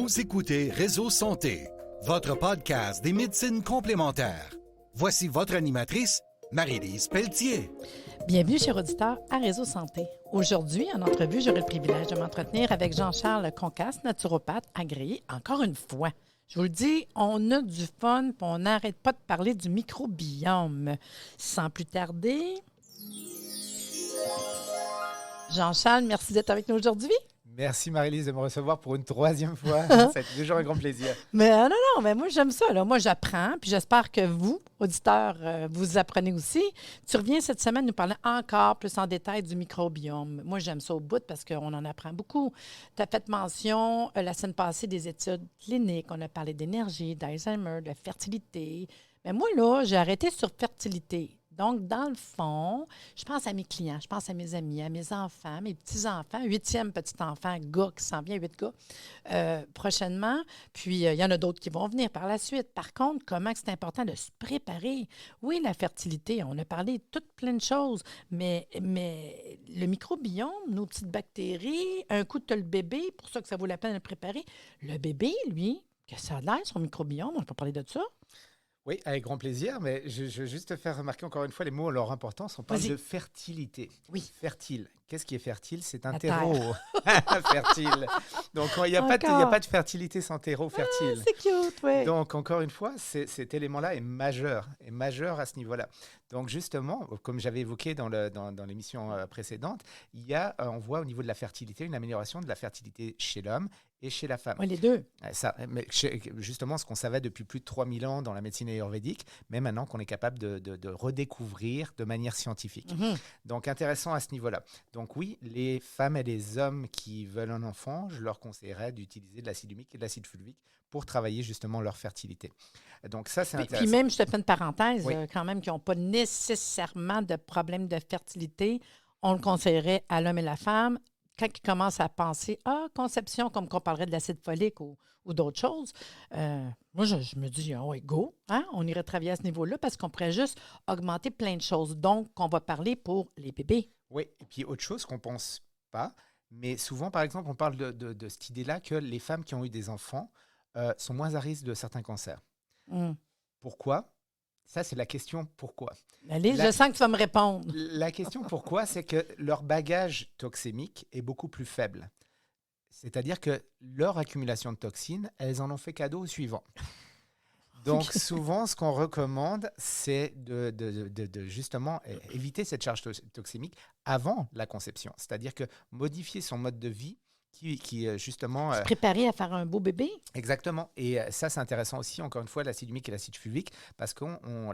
Vous écoutez Réseau Santé, votre podcast des médecines complémentaires. Voici votre animatrice, Marie-Lise Pelletier. Bienvenue, chers auditeurs, à Réseau Santé. Aujourd'hui, en entrevue, j'aurai le privilège de m'entretenir avec Jean-Charles Concasse, naturopathe agréé, encore une fois. Je vous le dis, on a du fun, puis on n'arrête pas de parler du microbiome. Sans plus tarder, Jean-Charles, merci d'être avec nous aujourd'hui. Merci Marie-Lise de me recevoir pour une troisième fois. C'est toujours un grand plaisir. Mais non, mais moi, j'aime ça. Là. Moi, j'apprends, puis j'espère que vous, auditeurs, vous apprenez aussi. Tu reviens cette semaine nous parler encore plus en détail du microbiome. Moi, j'aime ça au bout parce qu'on en apprend beaucoup. Tu as fait mention la semaine passée des études cliniques. On a parlé d'énergie, d'Alzheimer, de fertilité. Mais moi, là, j'ai arrêté sur fertilité. Donc, dans le fond, je pense à mes clients, je pense à mes amis, à mes enfants, mes petits-enfants, 8e petit-enfant, gars qui s'en vient, 8 gars, prochainement. Puis, il y en a d'autres qui vont venir par la suite. Par contre, comment c'est important de se préparer? Oui, la fertilité, on a parlé de toutes plein de choses, mais le microbiome, nos petites bactéries, un coup, tu as le bébé, pour ça que ça vaut la peine de le préparer. Le bébé, lui, que ça a l'air, son microbiome, on peut parler de ça? Oui, avec grand plaisir, mais je veux juste te faire remarquer encore une fois les mots, leur importance. On parle de fertilité. Oui. Fertile. Qu'est-ce qui est fertile? C'est un La terreau fertile. Donc, il n'y a pas de fertilité sans terreau fertile. C'est cute, oui. Donc, encore une fois, cet élément-là est majeur à ce niveau-là. Donc, justement, comme j'avais évoqué dans l'émission précédente, on voit au niveau de la fertilité une amélioration de la fertilité chez l'homme et chez la femme. Oui, les deux. Justement, ce qu'on savait depuis plus de 3000 ans dans la médecine ayurvédique, mais maintenant qu'on est capable de redécouvrir de manière scientifique. Mm-hmm. Donc, intéressant à ce niveau-là. Donc oui, les femmes et les hommes qui veulent un enfant, je leur conseillerais d'utiliser de l'acide humique et de l'acide fulvique pour travailler justement leur fertilité. Donc ça, c'est intéressant. Puis même, je te fais une parenthèse, Oui. quand même, qui n'ont pas nécessairement de problème de fertilité, on le conseillerait à l'homme et la femme. Quand ils commencent à penser, conception, comme qu'on parlerait de l'acide folique ou d'autres choses, moi, je me dis, oui, go, hein? On irait travailler à ce niveau-là parce qu'on pourrait juste augmenter plein de choses. Donc, on va parler pour les bébés. Oui, et puis autre chose qu'on ne pense pas, mais souvent, par exemple, on parle de cette idée-là que les femmes qui ont eu des enfants sont moins à risque de certains cancers. Pourquoi? Ça, c'est la question pourquoi. Allez, je sens que tu vas me répondre. La question pourquoi, c'est que leur bagage toxémique est beaucoup plus faible. C'est-à-dire que leur accumulation de toxines, elles en ont fait cadeau au suivant. Donc, souvent, ce qu'on recommande, c'est de justement éviter cette charge toxémique avant la conception. C'est-à-dire que modifier son mode de vie qui justement... Se préparer à faire un beau bébé. Exactement. Et ça, c'est intéressant aussi, encore une fois, l'acide humique et l'acide fulvique, parce que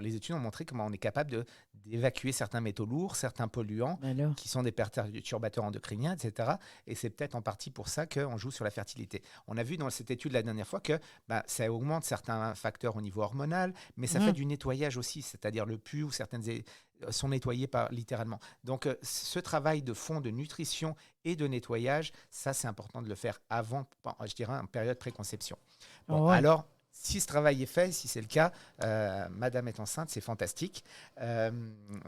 les études ont montré comment on est capable d'évacuer certains métaux lourds, certains polluants, qui sont des perturbateurs endocriniens, etc. Et c'est peut-être en partie pour ça qu'on joue sur la fertilité. On a vu dans cette étude la dernière fois que ça augmente certains facteurs au niveau hormonal, mais ça fait du nettoyage aussi, c'est-à-dire le pus ou certaines sont nettoyés littéralement. Donc, ce travail de fond de nutrition et de nettoyage, ça, c'est important de le faire avant, je dirais, en période préconception. Bon, alors, si ce travail est fait, si c'est le cas, madame est enceinte, c'est fantastique.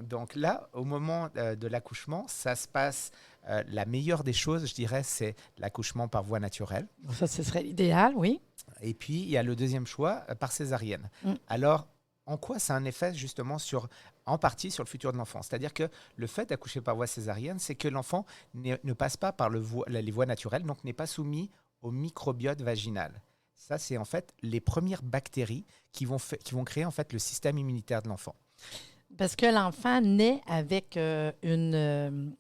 Donc là, au moment de l'accouchement, ça se passe, la meilleure des choses, je dirais, c'est l'accouchement par voie naturelle. Ça, ce serait l'idéal, oui. Et puis, il y a le deuxième choix, par césarienne. Alors, en quoi ça a un effet justement en partie sur le futur de l'enfant? C'est-à-dire que le fait d'accoucher par voie césarienne, c'est que l'enfant ne passe pas par les voies naturelles, donc n'est pas soumis au microbiote vaginal. Ça, c'est en fait les premières bactéries qui vont créer en fait le système immunitaire de l'enfant. Parce que l'enfant naît avec une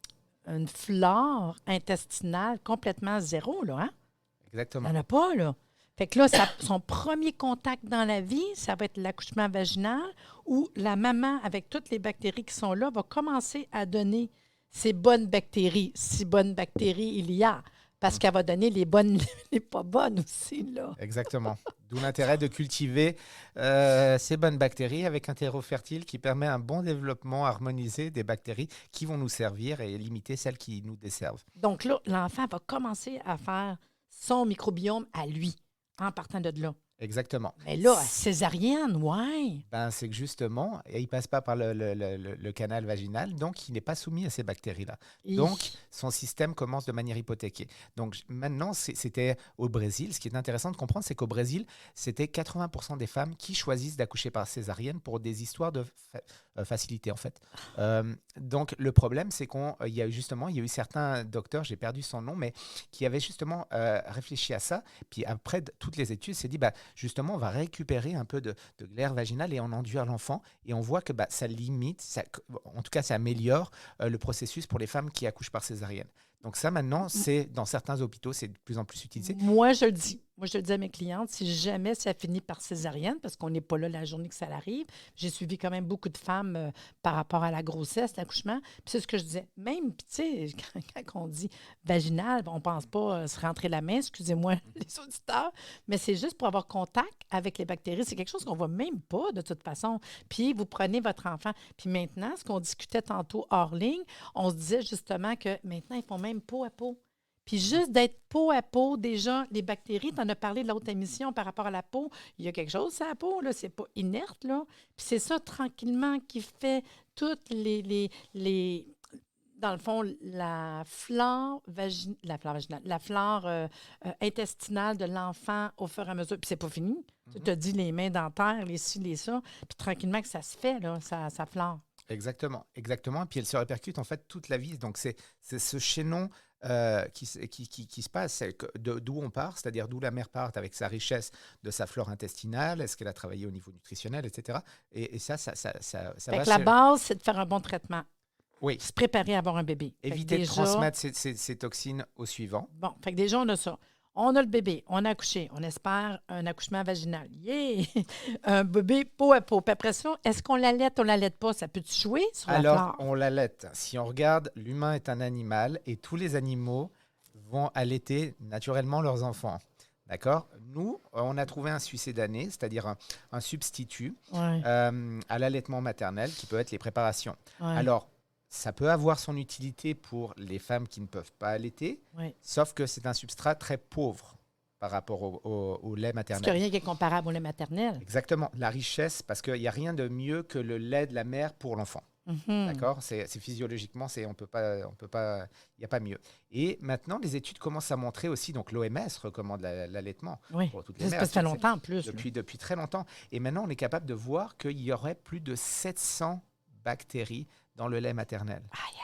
flore intestinale complètement zéro, là, hein? Exactement. Il n'y en a pas, là. Fait que là, son premier contact dans la vie, ça va être l'accouchement vaginal où la maman, avec toutes les bactéries qui sont là, va commencer à donner ces bonnes bactéries. Si bonnes bactéries il y a, parce qu'elle va donner les bonnes, les pas bonnes aussi, là. Exactement. D'où l'intérêt de cultiver ces bonnes bactéries avec un terreau fertile qui permet un bon développement harmonisé des bactéries qui vont nous servir et limiter celles qui nous desservent. Donc là, l'enfant va commencer à faire son microbiome à lui. En partant de là. Exactement. Mais là, césarienne, ouais. Ben, c'est que justement, il ne passe pas par le canal vaginal, donc il n'est pas soumis à ces bactéries-là. Donc, son système commence de manière hypothéquée. Donc, maintenant, c'était au Brésil. Ce qui est intéressant de comprendre, c'est qu'au Brésil, c'était 80% des femmes qui choisissent d'accoucher par césarienne pour des histoires de facilité, en fait. Donc, le problème, c'est qu'il y a eu certains docteurs, j'ai perdu son nom, mais qui avaient justement réfléchi à ça. Puis après toutes les études, s'est dit, justement, on va récupérer un peu de glaire vaginale et en enduire l'enfant. Et on voit que ça limite, en tout cas, ça améliore le processus pour les femmes qui accouchent par césarienne. Donc ça, maintenant, dans certains hôpitaux, c'est de plus en plus utilisé. Moi, je le dis à mes clientes, si jamais ça finit par césarienne, parce qu'on n'est pas là la journée que ça arrive, j'ai suivi quand même beaucoup de femmes par rapport à la grossesse, l'accouchement. Puis c'est ce que je disais. Même, tu sais, quand on dit vaginal, on ne pense pas se rentrer la main, excusez-moi les auditeurs, mais c'est juste pour avoir contact avec les bactéries. C'est quelque chose qu'on ne voit même pas de toute façon. Puis vous prenez votre enfant. Puis maintenant, ce qu'on discutait tantôt hors ligne, on se disait justement que maintenant, ils font même peau à peau. Puis juste d'être peau à peau, déjà, les bactéries, tu en as parlé de l'autre émission par rapport à la peau, il y a quelque chose à la peau, là, c'est pas inerte, là. Puis c'est ça, tranquillement, qui fait toutes les dans le fond, la flore intestinale de l'enfant au fur et à mesure. Puis c'est pas fini. Tu te dis les mains dentaires, les ci, les ça. Puis tranquillement que ça se fait, là, ça flore. Exactement. Et puis elle se répercute en fait toute la vie. Donc c'est ce chaînon qui se passe, d'où on part, c'est-à-dire d'où la mère part avec sa richesse de sa flore intestinale, est-ce qu'elle a travaillé au niveau nutritionnel, etc. Et ça va. La base, c'est de faire un bon traitement. Oui. Se préparer à avoir un bébé. Éviter de transmettre ces toxines au suivant. Bon, fait que déjà, on a ça. On a le bébé, on a accouché, on espère un accouchement vaginal. Yeah! Un bébé peau à peau. Puis après ça, est-ce qu'on l'allaite ou on ne l'allaite pas? Ça peut-tu jouer sur la flore? Alors, on l'allaite. Si on regarde, l'humain est un animal et tous les animaux vont allaiter naturellement leurs enfants. D'accord? Nous, on a trouvé un succédané, c'est-à-dire un substitut à l'allaitement maternel qui peut être les préparations. Ouais. Alors, ça peut avoir son utilité pour les femmes qui ne peuvent pas allaiter, sauf que c'est un substrat très pauvre par rapport au lait maternel. Parce qu'il n'y a rien qui est comparable au lait maternel. Exactement. La richesse, parce qu'il n'y a rien de mieux que le lait de la mère pour l'enfant. Mm-hmm. D'accord? C'est physiologiquement, on peut pas, il n'y a pas mieux. Et maintenant, les études commencent à montrer aussi, donc l'OMS recommande l'allaitement pour toutes les mères. Ça fait longtemps en plus. Depuis très longtemps. Et maintenant, on est capable de voir qu'il y aurait plus de 700 bactéries dans le lait maternel. Aïe.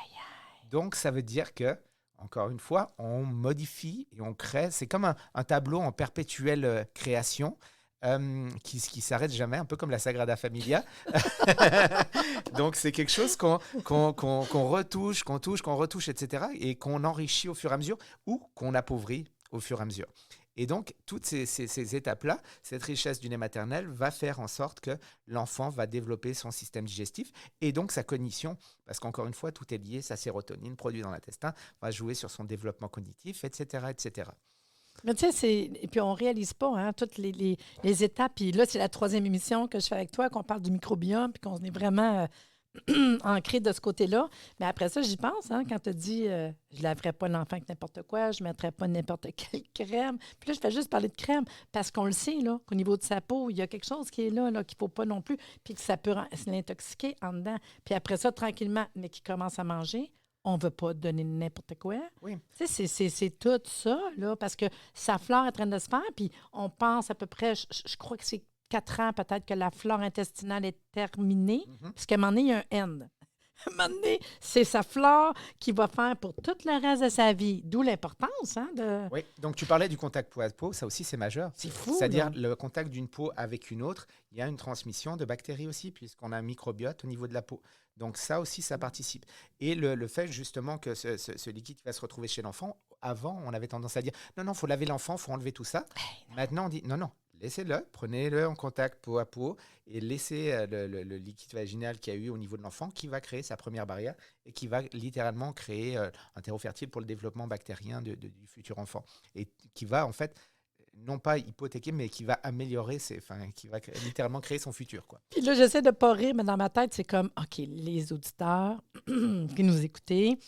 Donc, ça veut dire que, encore une fois, on modifie et on crée. C'est comme un tableau en perpétuelle création qui s'arrête jamais, un peu comme la Sagrada Familia. Donc, c'est quelque chose qu'on retouche, qu'on retouche, etc. et qu'on enrichit au fur et à mesure ou qu'on appauvrit au fur et à mesure. Et donc, toutes ces étapes-là, cette richesse du lait maternel va faire en sorte que l'enfant va développer son système digestif et donc sa cognition, parce qu'encore une fois, tout est lié, sa sérotonine produite dans l'intestin va jouer sur son développement cognitif, etc., etc. Mais tu sais, et puis on ne réalise pas toutes les étapes. Puis là, c'est la 3e émission que je fais avec toi, qu'on parle du microbiome, puis qu'on est vraiment ancré de ce côté-là. Mais après ça, j'y pense, quand tu dis je ne laverais pas l'enfant avec n'importe quoi, je ne mettrais pas n'importe quelle crème. Puis là, je fais juste parler de crème parce qu'on le sait, là, qu'au niveau de sa peau, il y a quelque chose qui est là qu'il ne faut pas non plus, puis que ça peut l'intoxiquer en dedans. Puis après ça, tranquillement, mais qu'il commence à manger, on ne veut pas donner n'importe quoi. Oui. Tu sais, c'est tout ça, là, parce que sa flore est en train de se faire, puis on pense à peu près, je crois que c'est 4 ans peut-être que la flore intestinale est terminée, parce qu'à un moment donné, il y a un end. À un moment donné, c'est sa flore qui va faire pour tout le reste de sa vie. D'où l'importance de... Oui, donc tu parlais du contact peau à peau, ça aussi c'est majeur. C'est fou. C'est-à-dire le contact d'une peau avec une autre, il y a une transmission de bactéries aussi, puisqu'on a un microbiote au niveau de la peau. Donc ça aussi, ça participe. Et le fait justement que ce liquide va se retrouver chez l'enfant, avant, on avait tendance à dire « Non, il faut laver l'enfant, il faut enlever tout ça. » Maintenant, on dit « Non, laissez-le, prenez-le en contact peau à peau et laissez le liquide vaginal qu'il y a eu au niveau de l'enfant qui va créer sa première barrière et qui va littéralement créer un terreau fertile pour le développement bactérien du futur enfant. Et qui va en fait non pas hypothéquer, mais qui va améliorer, qui va littéralement créer son futur, quoi. Puis là, j'essaie de ne pas rire, mais dans ma tête, c'est comme, OK, les auditeurs qui nous écoutez,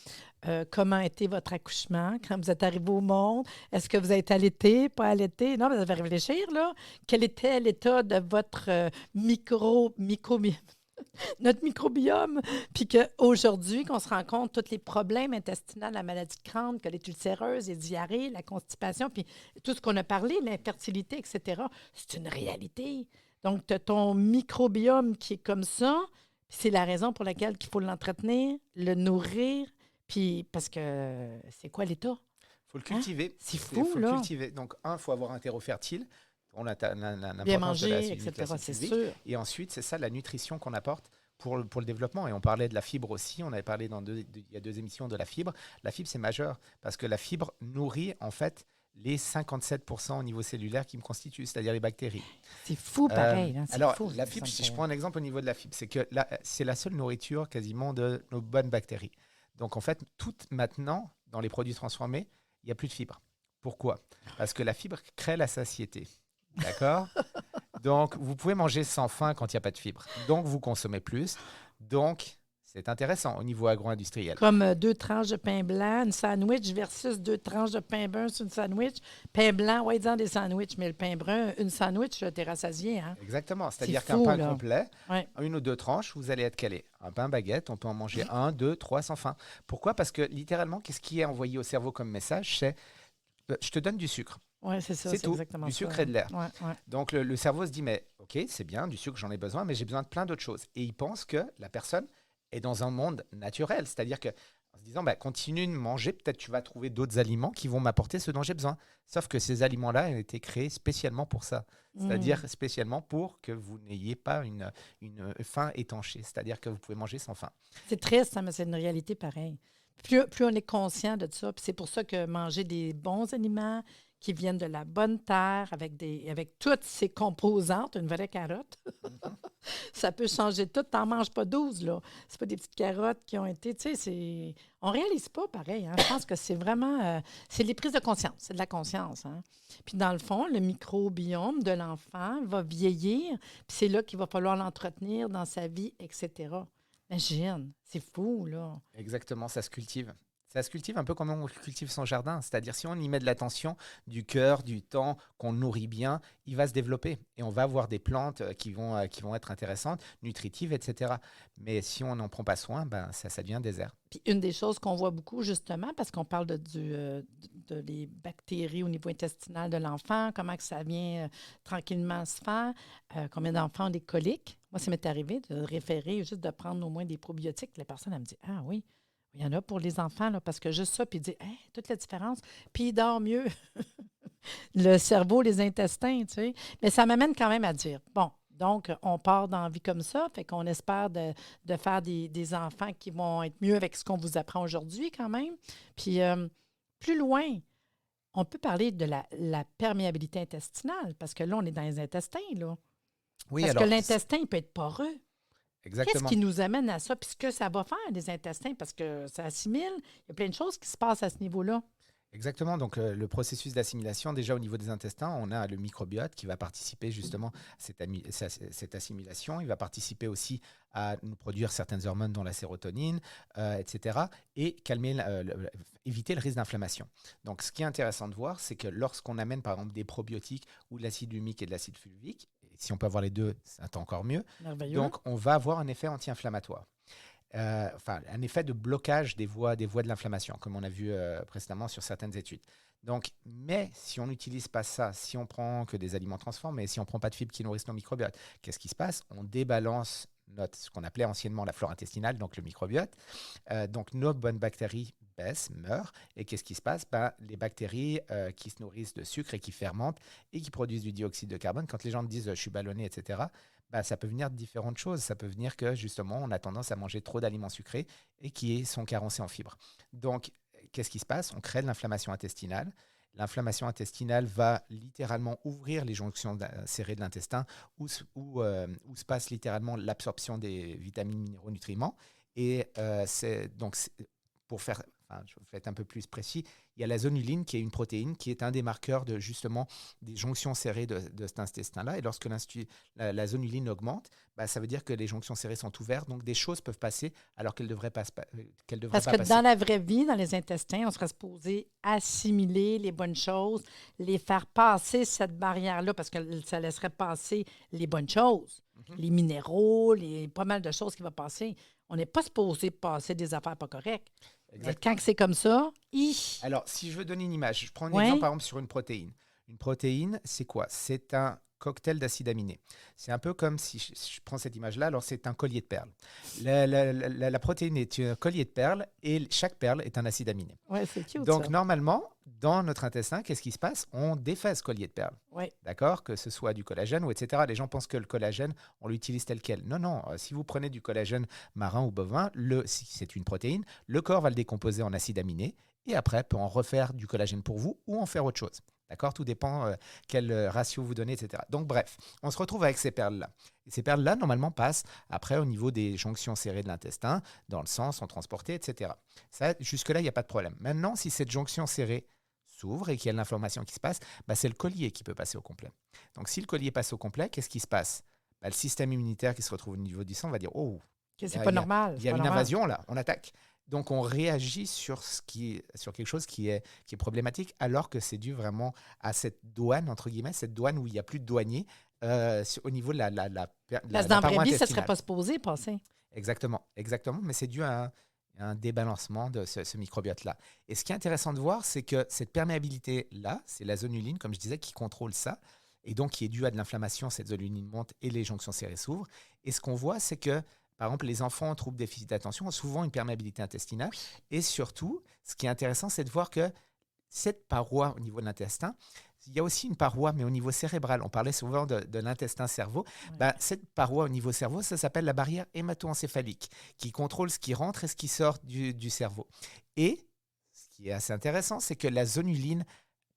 comment a été votre accouchement quand vous êtes arrivé au monde? Est-ce que vous avez été allaité, pas allaité? Non, mais vous devez réfléchir, là. Quel était l'état de votre notre microbiome, puis qu'aujourd'hui, qu'on se rend compte tous les problèmes intestinaux, la maladie de Crohn, que les ulcéreuses, les diarrhées, la constipation, puis tout ce qu'on a parlé, l'infertilité, etc., c'est une réalité. Donc, tu as ton microbiome qui est comme ça, puis c'est la raison pour laquelle il faut l'entretenir, le nourrir, puis parce que c'est quoi l'état? Il faut le cultiver. Hein? C'est fou, faut là. Le cultiver. Donc, il faut avoir un terreau fertile. On a bien manger, etc., c'est sûr. Et ensuite, c'est ça, la nutrition qu'on apporte pour le développement. Et on parlait de la fibre aussi. On avait parlé il y a 2 émissions de la fibre. La fibre, c'est majeur parce que la fibre nourrit, en fait, les 57% au niveau cellulaire qui me constituent, c'est-à-dire les bactéries. C'est fou, pareil. C'est alors, fou, la fibre, si je prends un exemple au niveau de la fibre, c'est que c'est la seule nourriture quasiment de nos bonnes bactéries. Donc, en fait, maintenant, dans les produits transformés, il n'y a plus de fibre. Pourquoi? Parce que la fibre crée la satiété. D'accord? Donc, vous pouvez manger sans faim quand il n'y a pas de fibre. Donc, vous consommez plus. Donc, c'est intéressant au niveau agro-industriel. Comme 2 tranches de pain blanc, une sandwich versus 2 tranches de pain brun sur une sandwich. Pain blanc, ouais, disant des sandwichs, mais le pain brun, une sandwich, t'es rassasié. Hein? Exactement. C'est-à-dire C'est qu'un fou, pain là. complet, Ouais. 1 ou 2 tranches, vous allez être calé. Un pain baguette, on peut en manger 1, 2, 3 sans faim. Pourquoi? Parce que littéralement, qu'est-ce qui est envoyé au cerveau comme message? C'est je te donne du sucre. Oui, c'est ça. C'est tout, exactement du ça. sucre et de l'air. Ouais, ouais. Donc, le cerveau se dit, mais OK, c'est bien, du sucre, j'en ai besoin, mais j'ai besoin de plein d'autres choses. Et il pense que la personne est dans un monde naturel. C'est-à-dire que, en se disant, bah, continue de manger, peut-être tu vas trouver d'autres aliments qui vont m'apporter ce dont j'ai besoin. Sauf que ces aliments-là ont été créés spécialement pour ça. C'est-à-dire spécialement pour que vous n'ayez pas une faim étanchée. C'est-à-dire que vous pouvez manger sans faim. C'est triste, hein, mais c'est une réalité pareille. Plus on est conscient de ça, puis c'est pour ça que manger des bons aliments qui viennent de la bonne terre avec toutes ces composantes, une vraie carotte, ça peut changer tout. T'en manges pas 12, là. C'est pas des petites carottes qui ont été, tu sais, on réalise pas pareil. Hein? Je pense que c'est vraiment, c'est les prises de conscience, c'est de la conscience. Hein? Puis dans le fond, le microbiome de l'enfant va vieillir, puis c'est là qu'il va falloir l'entretenir dans sa vie, etc. Imagine, c'est fou, là. Exactement, ça se cultive. Ça se cultive un peu comme on cultive son jardin. C'est-à-dire, si on y met de l'attention, du cœur, du temps, qu'on le nourrit bien, il va se développer. Et on va avoir des plantes qui vont être intéressantes, nutritives, etc. Mais si on n'en prend pas soin, ben, ça devient désert. Puis une des choses qu'on voit beaucoup, justement, parce qu'on parle de les bactéries au niveau intestinal de l'enfant, comment que ça vient tranquillement se faire, combien d'enfants ont des coliques. Moi, ça m'est arrivé de référer, juste de prendre au moins des probiotiques. La personne, elle me dit, ah oui, il y en a pour les enfants, là, parce que juste ça, puis il dit, hey, toute la différence, puis il dort mieux. Le cerveau, les intestins, tu sais. Mais ça m'amène quand même à dire, bon, donc, on part dans la vie comme ça, fait qu'on espère de faire des enfants qui vont être mieux avec ce qu'on vous apprend aujourd'hui quand même. Puis, plus loin, on peut parler de la perméabilité intestinale, parce que là, on est dans les intestins, là. Oui, parce alors, que l'intestin, il peut être poreux. Exactement. Qu'est-ce qui nous amène à ça? Puis ce que ça va faire, les intestins, parce que ça assimile. Il y a plein de choses qui se passent à ce niveau-là. Exactement. Donc, le processus d'assimilation, déjà au niveau des intestins, on a le microbiote qui va participer justement à cette assimilation. Il va participer aussi à nous produire certaines hormones, dont la sérotonine, etc. Et éviter le risque d'inflammation. Donc, ce qui est intéressant de voir, c'est que lorsqu'on amène par exemple des probiotiques ou de l'acide humique et de l'acide fulvique, et si on peut avoir les deux, c'est encore mieux. Merveilleux. Donc, on va avoir un effet anti-inflammatoire. Un effet de blocage des voies de l'inflammation, comme on a vu précédemment sur certaines études. Donc, mais si on n'utilise pas ça, si on prend que des aliments transformés, si on ne prend pas de fibres qui nourrissent nos microbiotes, qu'est-ce qui se passe? On débalance ce qu'on appelait anciennement la flore intestinale, donc le microbiote. Donc, nos bonnes bactéries baissent, meurent. Et qu'est-ce qui se passe? Les bactéries qui se nourrissent de sucre et qui fermentent et qui produisent du dioxyde de carbone, quand les gens me disent « je suis ballonné », etc., ça peut venir de différentes choses. Ça peut venir que, justement, on a tendance à manger trop d'aliments sucrés et qui sont carencés en fibres. Donc, qu'est-ce qui se passe? On crée de l'inflammation intestinale. L'inflammation intestinale va littéralement ouvrir les jonctions serrées de l'intestin où se passe littéralement l'absorption des vitamines, minéraux, nutriments. Et je vais être un peu plus précis, il y a la zonuline qui est une protéine qui est un des marqueurs justement des jonctions serrées de cet intestin-là. Et lorsque la zonuline augmente, ça veut dire que les jonctions serrées sont ouvertes, donc des choses peuvent passer alors qu'elles ne devraient pas passer. Parce que dans la vraie vie, dans les intestins, on serait supposé assimiler les bonnes choses, les faire passer cette barrière-là, parce que ça laisserait passer les bonnes choses, les minéraux, pas mal de choses qui vont passer. On n'est pas supposé passer des affaires pas correctes. Mais quand c'est comme ça, Alors, si je veux donner une image, je prends un exemple par exemple sur une protéine. Une protéine, c'est quoi? C'est un cocktail d'acides aminés. C'est un peu comme si je prends cette image-là, alors c'est un collier de perles. La protéine est un collier de perles et chaque perle est un acide aminé. Ouais, c'est cute. Donc, ça. Normalement, dans notre intestin, qu'est-ce qui se passe? On défait ce collier de perles. Oui. D'accord? Que ce soit du collagène ou etc. Les gens pensent que le collagène, on l'utilise tel quel. Non. Si vous prenez du collagène marin ou bovin, si c'est une protéine, le corps va le décomposer en acides aminés et après peut en refaire du collagène pour vous ou en faire autre chose. D'accord? Tout dépend quel ratio vous donnez, etc. Donc, bref, on se retrouve avec ces perles-là. Et ces perles-là, normalement, passent après au niveau des jonctions serrées de l'intestin, dans le sang, sont transportées, etc. Ça, jusque-là, il n'y a pas de problème. Maintenant, si cette jonction serrée s'ouvre et qu'il y a de l'inflammation qui se passe, c'est le collier qui peut passer au complet. Donc, si le collier passe au complet, qu'est-ce qui se passe? Le système immunitaire qui se retrouve au niveau du sang va dire « Oh, c'est pas normal. Il y a une invasion là, on attaque ». Donc, on réagit sur quelque chose qui est problématique, alors que c'est dû vraiment à cette douane, entre guillemets, cette douane où il n'y a plus de douanier au niveau de la Parce que dans paroi la vraie vie, ça ne intestinale. serait pas supposé passer. Exactement, mais c'est dû à un débalancement de ce microbiote-là. Et ce qui est intéressant de voir, c'est que cette perméabilité-là, c'est la zonuline, comme je disais, qui contrôle ça, et donc qui est due à de l'inflammation, cette zonuline monte et les jonctions serrées s'ouvrent. Et ce qu'on voit, c'est que par exemple, les enfants en troubles déficit d'attention ont souvent une perméabilité intestinale. Et surtout, ce qui est intéressant, c'est de voir que cette paroi au niveau de l'intestin, il y a aussi une paroi, mais au niveau cérébral. On parlait souvent de l'intestin-cerveau. Ouais. Cette paroi au niveau cerveau, ça s'appelle la barrière hémato-encéphalique, qui contrôle ce qui rentre et ce qui sort du cerveau. Et ce qui est assez intéressant, c'est que la zonuline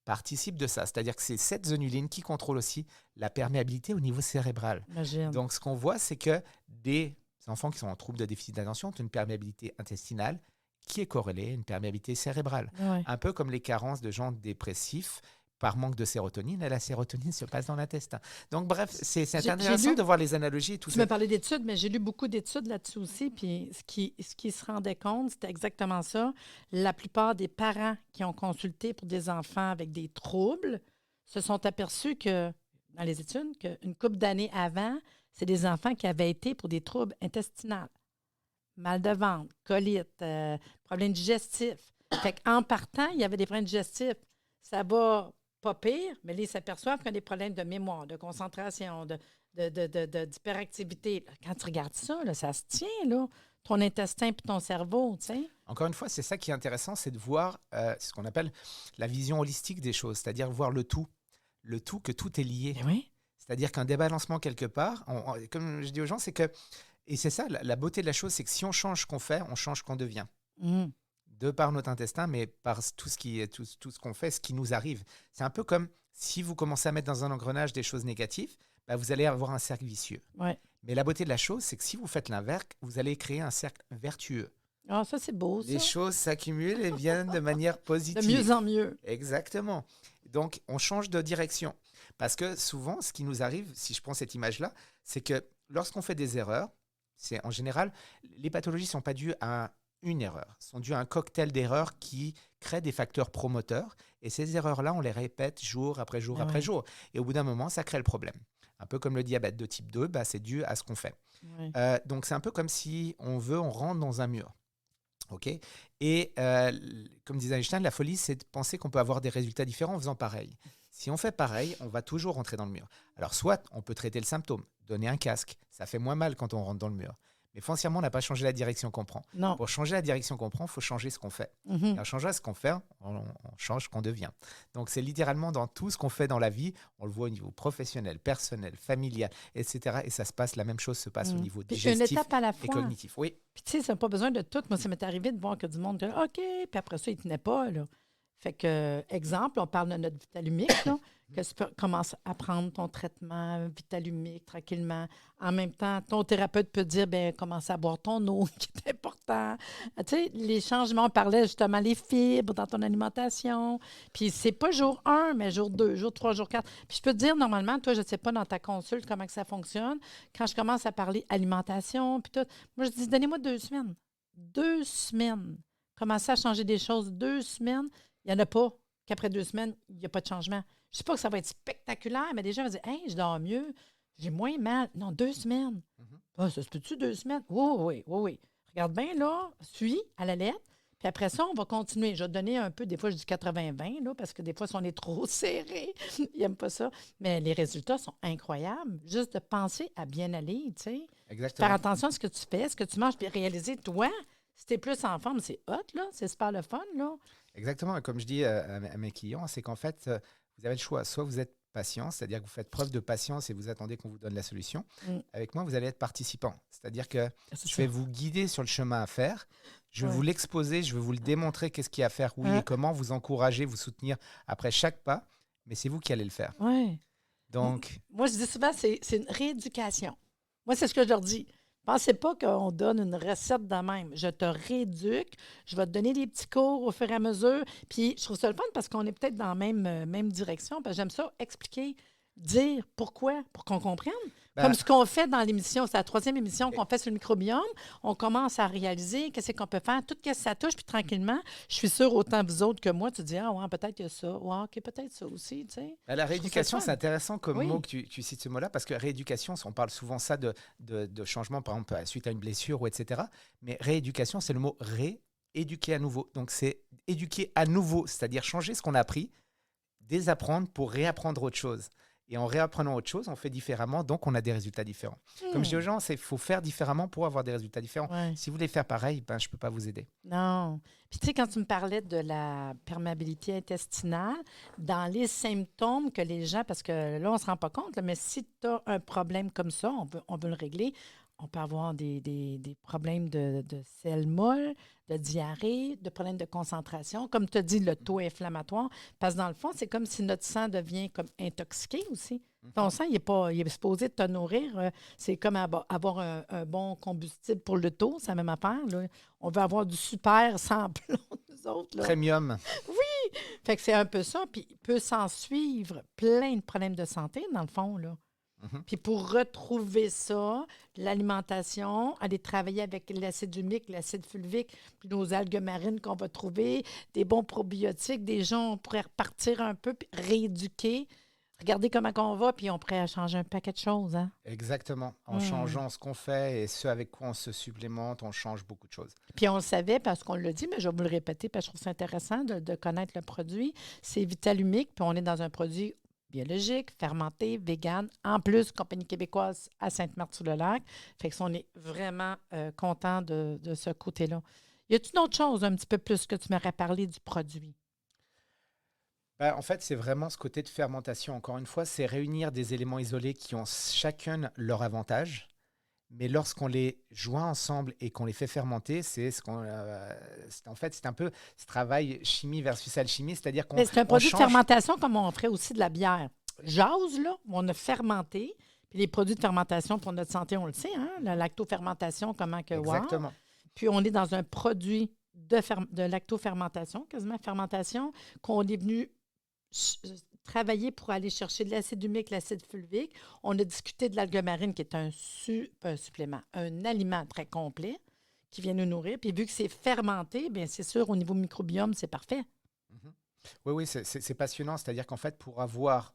participe de ça. C'est-à-dire que c'est cette zonuline qui contrôle aussi la perméabilité au niveau cérébral. Imagine. Donc, ce qu'on voit, c'est que des enfants qui sont en trouble de déficit d'attention ont une perméabilité intestinale qui est corrélée à une perméabilité cérébrale. Ouais. Un peu comme les carences de gens dépressifs par manque de sérotonine, et la sérotonine se passe dans l'intestin. Donc bref, c'est intéressant de voir les analogies et tout ça. Tu m'as parlé d'études, mais j'ai lu beaucoup d'études là-dessus aussi, puis ce qui se rendait compte, c'était exactement ça. La plupart des parents qui ont consulté pour des enfants avec des troubles se sont aperçus que, dans les études, qu'une couple d'années avant, c'est des enfants qui avaient été pour des troubles intestinaux, mal de ventre, colite, problèmes digestifs. Fait qu'en partant, il y avait des problèmes digestifs. Ça va pas pire, mais là, ils s'aperçoivent qu'il y a des problèmes de mémoire, de concentration, d'hyperactivité. Quand tu regardes ça, là, ça se tient, là, ton intestin puis ton cerveau, tu sais. Encore une fois, c'est ça qui est intéressant, c'est de voir ce qu'on appelle la vision holistique des choses, c'est-à-dire voir le tout, que tout est lié. Et oui. C'est-à-dire qu'un débalancement quelque part, comme je dis aux gens, c'est que, et c'est ça, la beauté de la chose, c'est que si on change ce qu'on fait, on change ce qu'on devient. Mmh. De par notre intestin, mais par tout ce qu'on fait, ce qui nous arrive. C'est un peu comme si vous commencez à mettre dans un engrenage des choses négatives, vous allez avoir un cercle vicieux. Ouais. Mais la beauté de la chose, c'est que si vous faites l'inverse, vous allez créer un cercle vertueux. Ah, ça, c'est beau, ça. Les choses s'accumulent et viennent de manière positive. De mieux en mieux. Exactement. Donc, on change de direction. Parce que souvent, ce qui nous arrive, si je prends cette image-là, c'est que lorsqu'on fait des erreurs, c'est en général, les pathologies ne sont pas dues à une erreur, sont dues à un cocktail d'erreurs qui crée des facteurs promoteurs. Et ces erreurs-là, on les répète jour après jour après jour. Et au bout d'un moment, ça crée le problème. Un peu comme le diabète de type 2, c'est dû à ce qu'on fait. Oui. Donc, c'est un peu comme si on rentre dans un mur. Okay. Et comme disait Einstein, la folie, c'est de penser qu'on peut avoir des résultats différents en faisant pareil. Si on fait pareil, on va toujours rentrer dans le mur. Alors, soit on peut traiter le symptôme, donner un casque, ça fait moins mal quand on rentre dans le mur. Mais foncièrement, on n'a pas changé la direction qu'on prend. Non. Pour changer la direction qu'on prend, il faut changer ce qu'on fait. Mm-hmm. Et en changeant ce qu'on fait, on change ce qu'on devient. Donc, c'est littéralement dans tout ce qu'on fait dans la vie, on le voit au niveau professionnel, personnel, familial, etc. Et ça se passe, la même chose se passe au niveau digestif une étape à la fois. Et cognitif. Oui. Puis tu sais, ça n'a pas besoin de tout. Moi, ça m'est arrivé de voir que du monde, OK, puis après ça, il ne tenait pas, là. Fait que, exemple, on parle de notre Vitalumique, là, que tu commences à prendre ton traitement Vitalumique tranquillement. En même temps, ton thérapeute peut dire, bien, commence à boire ton eau, qui est important. Tu sais, les changements, on parlait justement les fibres dans ton alimentation. Puis c'est pas jour 1, mais jour 2, jour 3, jour 4. Puis je peux te dire, normalement, toi, je ne sais pas dans ta consulte comment que ça fonctionne. Quand je commence à parler alimentation, puis tout, moi, je dis, donnez-moi 2 semaines. 2 semaines. Commencez à changer des choses 2 semaines. Il n'y en a pas qu'après 2 semaines, il n'y a pas de changement. Je ne sais pas que ça va être spectaculaire, mais des gens vont dire, hey, je dors mieux, j'ai moins mal. Non, 2 semaines. Ah, ça se peut-tu 2 semaines? Oui. Regarde bien, là, suis à la lettre. Puis après ça, on va continuer. Je vais te donner un peu, des fois, je dis 80-20, là, parce que des fois, si on est trop serré, ils n'aiment pas ça. Mais les résultats sont incroyables. Juste de penser à bien aller, tu sais. Exactement. Faire attention à ce que tu fais, ce que tu manges, puis réaliser, toi, si tu es plus en forme, c'est hot, là. C'est super le fun, là. Exactement. Et comme je dis à mes clients, c'est qu'en fait, vous avez le choix. Soit vous êtes patient, c'est-à-dire que vous faites preuve de patience et vous attendez qu'on vous donne la solution. Avec moi, vous allez être participant. C'est-à-dire que je vais vous guider sur le chemin à faire. Je vais vous l'exposer, je vais vous le démontrer, qu'est-ce qu'il y a à faire, et comment, vous encourager, vous soutenir après chaque pas. Mais c'est vous qui allez le faire. Oui. Donc, moi, je dis souvent, c'est une rééducation. Moi, c'est ce que je leur dis. Pensez pas qu'on donne une recette de même. Je te rééduque, je vais te donner des petits cours au fur et à mesure. Puis je trouve ça le fun parce qu'on est peut-être dans la même direction. Parce que j'aime ça, expliquer, dire pourquoi, pour qu'on comprenne. Comme ce qu'on fait dans l'émission, c'est la 3e émission qu'on fait sur le microbiome. On commence à réaliser qu'est-ce qu'on peut faire, tout ce que ça touche, puis tranquillement, je suis sûre, autant vous autres que moi, tu dis, ah ouais, peut-être qu'il y a ça, ouais, OK, peut-être ça aussi, tu sais. La rééducation, c'est intéressant comme mot que tu cites ce mot-là, parce que rééducation, on parle souvent ça de changement, par exemple, suite à une blessure, ou etc. Mais rééducation, c'est le mot rééduquer à nouveau. Donc, c'est éduquer à nouveau, c'est-à-dire changer ce qu'on a appris, désapprendre pour réapprendre autre chose. Et en réapprenant autre chose, on fait différemment, donc on a des résultats différents. Comme je dis aux gens, il faut faire différemment pour avoir des résultats différents. Ouais. Si vous voulez faire pareil, je ne peux pas vous aider. Non. Puis tu sais, quand tu me parlais de la perméabilité intestinale, dans les symptômes que les gens, parce que là, on ne se rend pas compte, là, mais si tu as un problème comme ça, on veut le régler, on peut avoir des problèmes de selles molles, de diarrhée, de problèmes de concentration. Comme tu as dit, le taux inflammatoire. Parce que dans le fond, c'est comme si notre sang devient comme intoxiqué aussi. Ton sang, il est supposé te nourrir. C'est comme avoir un bon combustible pour le taux. C'est la même affaire. Là. On veut avoir du super sans plomb, nous autres. Là. Premium. Oui! Fait que c'est un peu ça. Puis il peut s'en suivre plein de problèmes de santé, dans le fond, là. Puis pour retrouver ça, l'alimentation, aller travailler avec l'acide humique, l'acide fulvique, puis nos algues marines qu'on va trouver, des bons probiotiques, des gens, on pourrait repartir un peu, puis rééduquer. Regardez comment on va, puis on pourrait changer un paquet de choses. Hein? Exactement. En changeant ce qu'on fait et ce avec quoi on se supplémente, on change beaucoup de choses. Puis on le savait parce qu'on l'a dit, mais je vais vous le répéter parce que je trouve ça intéressant de connaître le produit. C'est Vitalumique, puis on est dans un produit biologique, fermenté, vegan. En plus, compagnie québécoise à Sainte-Marthe-sur-le-Lac. Fait que on est vraiment content de ce côté-là. Y a-t-il une autre chose un petit peu plus que tu m'aurais parlé du produit? En fait, c'est vraiment ce côté de fermentation. Encore une fois, c'est réunir des éléments isolés qui ont chacun leur avantage. Mais lorsqu'on les joint ensemble et qu'on les fait fermenter, c'est en fait, c'est un peu ce travail chimie versus alchimie, c'est-à-dire qu'on c'est un produit de fermentation comme on ferait aussi de la bière. Jase, là, on a fermenté. Puis les produits de fermentation pour notre santé, on le sait, hein? La lactofermentation, comment que... Exactement. Wow. Puis on est dans un produit de lactofermentation, quasiment fermentation, qu'on est venu travailler pour aller chercher de l'acide humique, l'acide fulvique. On a discuté de l'algue marine, qui est un supplément, un aliment très complet qui vient nous nourrir. Puis vu que c'est fermenté, bien c'est sûr, au niveau microbiome, c'est parfait. Oui, c'est passionnant. C'est-à-dire qu'en fait, pour avoir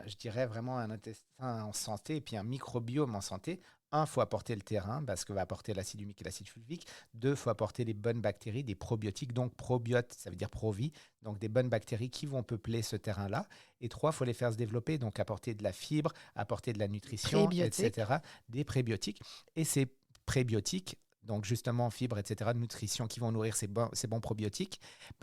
je dirais vraiment un intestin en santé et puis un microbiome en santé, il faut apporter le terrain, parce que va apporter l'acide humique et l'acide fulvique. 2, il faut apporter les bonnes bactéries, des probiotiques. Donc, probiote, ça veut dire pro-vie. Donc, des bonnes bactéries qui vont peupler ce terrain-là. Et 3, il faut les faire se développer. Donc, apporter de la fibre, apporter de la nutrition, etc. Des prébiotiques. Et ces prébiotiques, donc justement fibres, etc., nutrition, qui vont nourrir ces bons probiotiques,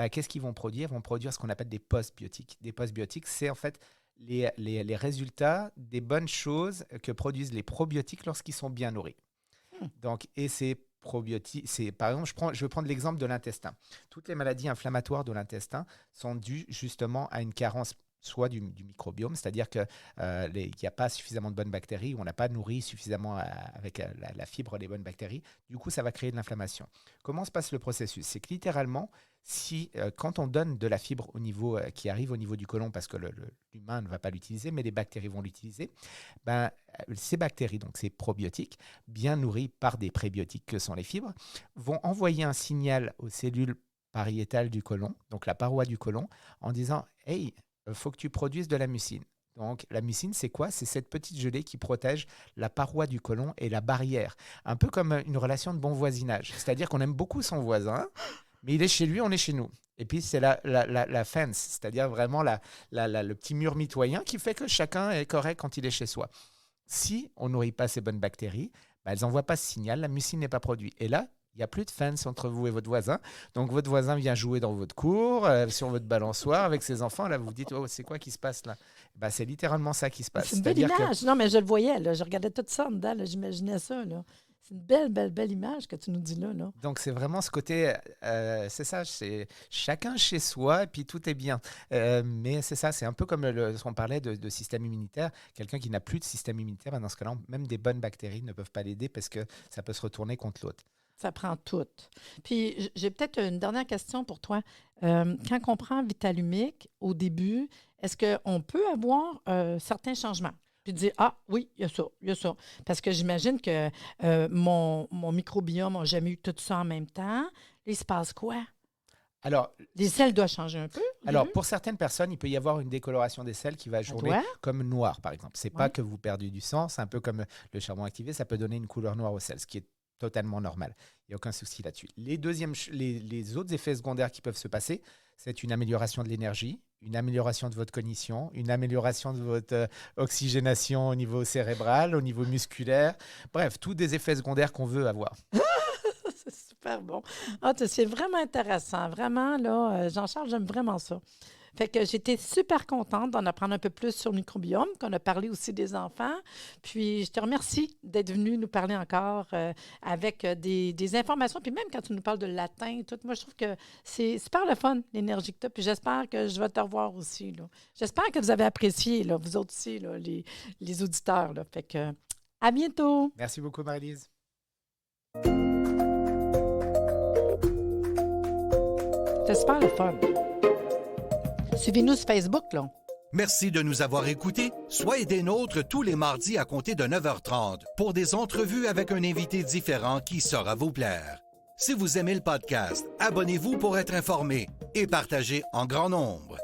qu'est-ce qu'ils vont produire? Ils vont produire ce qu'on appelle des postbiotiques. Des postbiotiques, c'est en fait les résultats des bonnes choses que produisent les probiotiques lorsqu'ils sont bien nourris. Donc, et ces probiotiques, par exemple, je vais prendre l'exemple de l'intestin. Toutes les maladies inflammatoires de l'intestin sont dues justement à une carence soit du microbiome, c'est-à-dire qu'il n'y a pas suffisamment de bonnes bactéries, ou on n'a pas nourri suffisamment avec la fibre les bonnes bactéries. Du coup, ça va créer de l'inflammation. Comment se passe le processus? C'est que littéralement, quand on donne de la fibre qui arrive au niveau du côlon, parce que l'humain ne va pas l'utiliser, mais les bactéries vont l'utiliser, ces bactéries, donc ces probiotiques, bien nourris par des prébiotiques que sont les fibres, vont envoyer un signal aux cellules pariétales du côlon, donc la paroi du côlon, en disant « Hey, il faut que tu produises de la mucine ». Donc, la mucine, c'est quoi? C'est cette petite gelée qui protège la paroi du côlon et la barrière. Un peu comme une relation de bon voisinage. C'est-à-dire qu'on aime beaucoup son voisin, mais il est chez lui, on est chez nous. Et puis, c'est la fence, c'est-à-dire vraiment le petit mur mitoyen qui fait que chacun est correct quand il est chez soi. Si on nourrit pas ces bonnes bactéries, elles n'envoient pas ce signal, la mucine n'est pas produite. Et là, il n'y a plus de fence entre vous et votre voisin. Donc, votre voisin vient jouer dans votre cour, sur votre balançoire avec ses enfants. Là, vous vous dites, oh, c'est quoi qui se passe là? C'est littéralement ça qui se passe. C'est une belle image. Non, mais je le voyais. Là. Je regardais tout ça en dedans. Là. J'imaginais ça. Là. C'est une belle image que tu nous dis là. Donc, c'est vraiment ce côté, c'est ça, c'est chacun chez soi, et puis tout est bien. Mais c'est ça, c'est un peu comme ce qu'on parlait de système immunitaire. Quelqu'un qui n'a plus de système immunitaire, dans ce cas-là, même des bonnes bactéries ne peuvent pas l'aider parce que ça peut se retourner contre l'autre. Ça prend tout. Puis, j'ai peut-être une dernière question pour toi. Quand on prend Vitalumic, au début, est-ce qu'on peut avoir certains changements? Puis dire, ah oui, il y a ça. Parce que j'imagine que mon microbiome n'a jamais eu tout ça en même temps. Là, il se passe quoi? Alors, les selles doivent changer un peu? Alors, pour certaines personnes, il peut y avoir une décoloration des selles qui va jouer comme noir, par exemple. Ce n'est pas que vous perdez du sang, c'est un peu comme le charbon activé, ça peut donner une couleur noire aux selles, ce qui est totalement normal. Il n'y a aucun souci là-dessus. Les autres effets secondaires qui peuvent se passer, c'est une amélioration de l'énergie, une amélioration de votre cognition, une amélioration de votre oxygénation au niveau cérébral, au niveau musculaire. Bref, tous des effets secondaires qu'on veut avoir. C'est super bon. C'est vraiment intéressant. Vraiment, là, Jean-Charles, j'aime vraiment ça. Fait que j'étais super contente d'en apprendre un peu plus sur le microbiome, qu'on a parlé aussi des enfants. Puis, je te remercie d'être venu nous parler encore avec des informations. Puis même quand tu nous parles de latin, tout, moi, je trouve que c'est super le fun, l'énergie que tu as. Puis j'espère que je vais te revoir aussi. Là. J'espère que vous avez apprécié, là, vous autres aussi, là, les auditeurs. Là. Fait que, à bientôt. Merci beaucoup, Marie-Lise. C'était super le fun. Suivez-nous sur Facebook, là. Merci de nous avoir écoutés. Soyez des nôtres tous les mardis à compter de 9h30 pour des entrevues avec un invité différent qui saura vous plaire. Si vous aimez le podcast, abonnez-vous pour être informé et partagez en grand nombre.